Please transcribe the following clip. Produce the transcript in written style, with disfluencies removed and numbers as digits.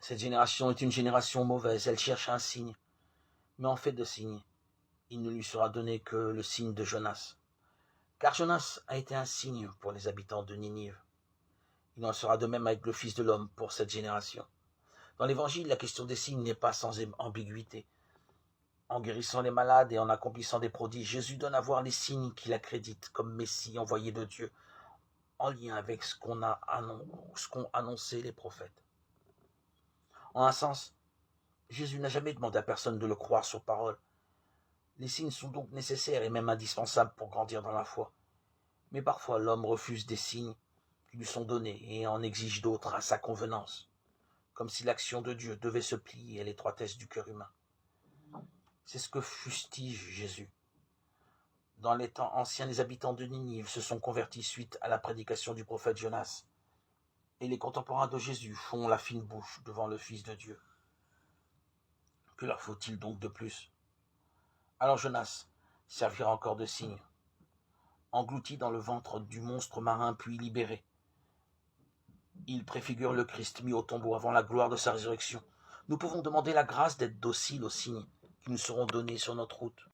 Cette génération est une génération mauvaise, elle cherche un signe. Mais en fait de signe, il ne lui sera donné que le signe de Jonas. Car Jonas a été un signe pour les habitants de Ninive. Il en sera de même avec le Fils de l'homme pour cette génération. Dans l'Évangile, la question des signes n'est pas sans ambiguïté. En guérissant les malades et en accomplissant des prodiges, Jésus donne à voir les signes qu'il accrédite comme Messie envoyé de Dieu, en lien avec ce qu'ont annoncé les prophètes. En un sens, Jésus n'a jamais demandé à personne de le croire sur parole. Les signes sont donc nécessaires et même indispensables pour grandir dans la foi. Mais parfois, l'homme refuse des signes qui lui sont donnés et en exige d'autres à sa convenance, comme si l'action de Dieu devait se plier à l'étroitesse du cœur humain. C'est ce que fustige Jésus. Dans les temps anciens, les habitants de Ninive se sont convertis suite à la prédication du prophète Jonas. Et les contemporains de Jésus font la fine bouche devant le Fils de Dieu. Que leur faut-il donc de plus? Alors Jonas servira encore de signe. Englouti dans le ventre du monstre marin puis libéré, il préfigure le Christ mis au tombeau avant la gloire de sa résurrection. Nous pouvons demander la grâce d'être dociles aux signes qui nous seront donnés sur notre route.